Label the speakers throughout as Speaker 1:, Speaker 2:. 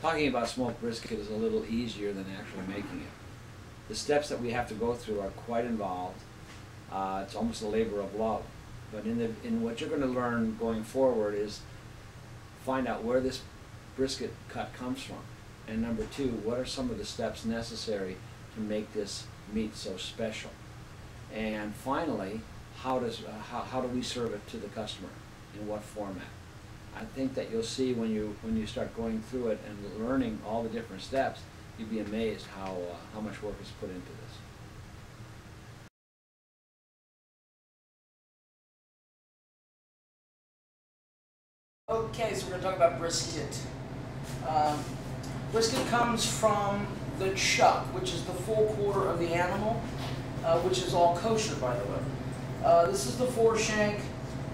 Speaker 1: talking about smoked brisket is a little easier than actually making it. The steps that we have to go through are quite involved. It's almost a labor of love. But in what you're going to learn going forward is find out where this brisket cut comes from. And number two, what are some of the steps necessary to make this meat so special? And finally, how do we serve it to the customer? In what format? I think that you'll see when you start going through it and learning all the different steps, you'd be amazed how much work is put into this.
Speaker 2: Okay, so we're going to talk about brisket. Brisket comes from the chuck, which is the full quarter of the animal, which is all kosher, by the way. This is the foreshank,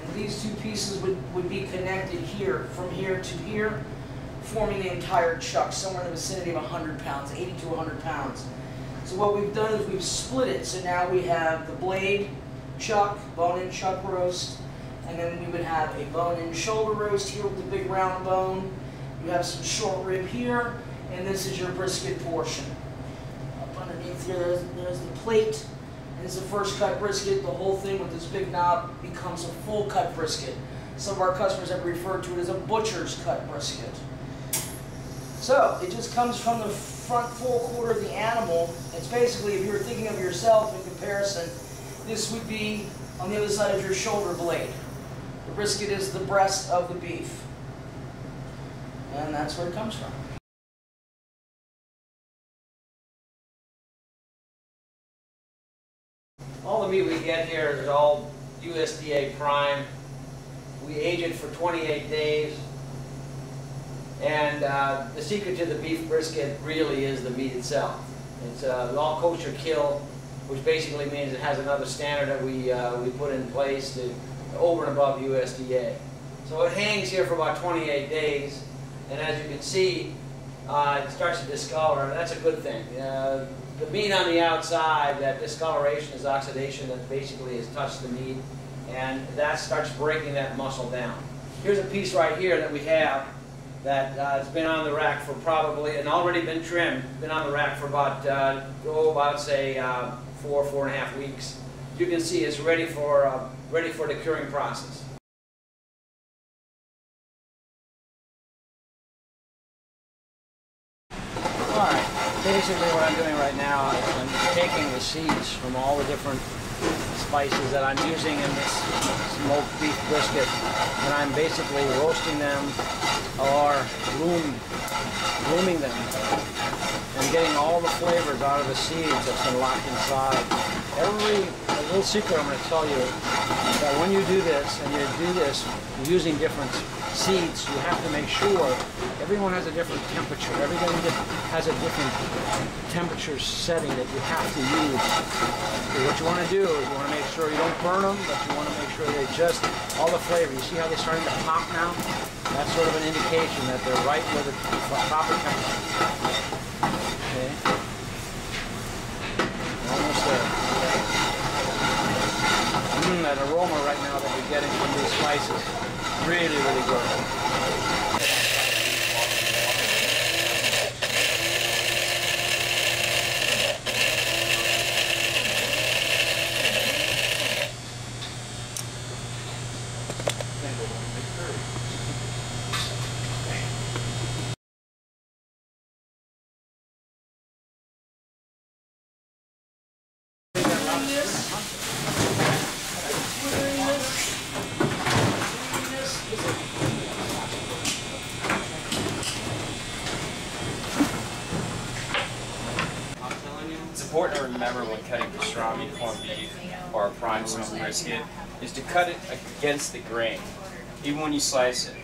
Speaker 2: and these two pieces would be connected here, from here to here, forming the entire chuck, somewhere in the vicinity of 100 pounds, 80 to 100 pounds. So what we've done is we've split it, so now we have the blade chuck, bone-in chuck roast, and then we would have a bone-in shoulder roast here with the big round bone. You have some short rib here, and this is your brisket portion. Up underneath here, there's the plate. And this is the first cut brisket. The whole thing with this big knob becomes a full cut brisket. Some of our customers have referred to it as a butcher's cut brisket. So it just comes from the front full quarter of the animal. It's basically, if you're thinking of yourself in comparison, this would be on the other side of your shoulder blade. The brisket is the breast of the beef. And that's where it comes from.
Speaker 1: All the meat we get here is all USDA prime. We age it for 28 days. And the secret to the beef brisket really is the meat itself. It's an all kosher kill, which basically means it has another standard that we put in place to over and above USDA. So it hangs here for about 28 days, and as you can see, it starts to discolor, and that's a good thing. The meat on the outside, that discoloration is oxidation that basically has touched the meat, and that starts breaking that muscle down. Here's a piece right here that we have that has been on the rack for probably, and already been trimmed, been on the rack for about, say, 4.5 weeks. You can see it's ready for the curing process. Alright, basically what I'm doing right now is I'm taking the seeds from all the different spices that I'm using in this smoked beef brisket, and I'm basically roasting them or blooming them and getting all the flavors out of the seeds that's been locked inside. A little secret I'm going to tell you is that when you do this, and you do this using different seeds, you have to make sure everyone has a different temperature. Everything has a different temperature setting that you have to use. So what you want to do is you want to make sure you don't burn them, but you want to make sure they just, all the flavor. You see how they're starting to pop now? That's sort of an indication that they're right where the proper temperature. Okay. Almost there. That aroma right now that you're getting from these spices, really, really good.
Speaker 3: It's important to remember when cutting pastrami, corned beef, or a prime smoked brisket is to cut it against the grain, even when you slice it.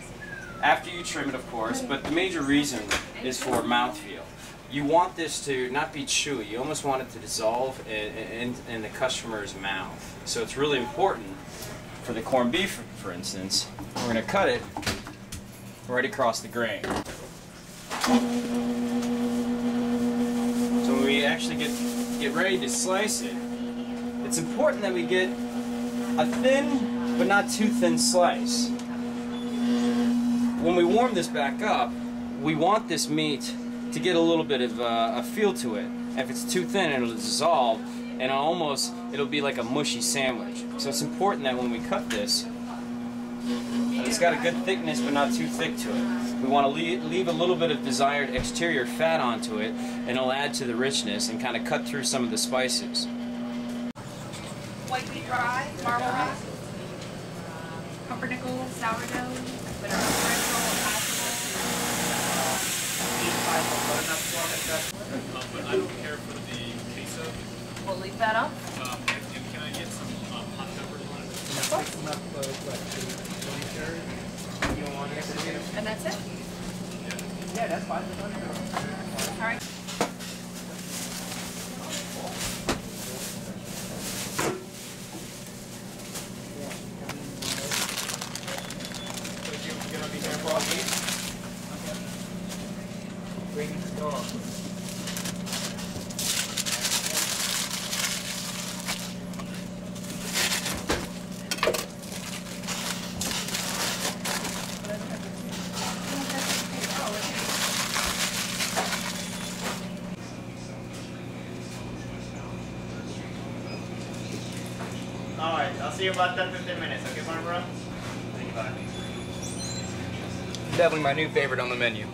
Speaker 3: After you trim it, of course, but the major reason is for mouthfeel. You want this to not be chewy, you almost want it to dissolve in the customer's mouth. So it's really important for the corned beef, for instance, we're going to cut it right across the grain. So when we actually get ready to slice it, it's important that we get a thin but not too thin slice. When we warm this back up, we want this meat to get a little bit of a feel to it. If it's too thin, it'll dissolve, and it'll be like a mushy sandwich. So it's important that when we cut this, it's got a good thickness but not too thick to it. We want to leave a little bit of desired exterior fat onto it, and it'll add to the richness and kind of cut through some of the spices.
Speaker 4: White wheat rye, marble rye, pumpernickel, sourdough, butter pretzel,
Speaker 5: But I don't care for the queso.
Speaker 4: we'll leave that up.
Speaker 5: And can I get some hot peppers on it?
Speaker 4: And that's it?
Speaker 2: Yeah, that's fine.
Speaker 4: All right.
Speaker 5: Gonna be there for all week?
Speaker 1: Ready to go.
Speaker 6: Alright, I'll see you about 10-15 minutes, okay, Barbara?
Speaker 3: Definitely my new favorite on the menu.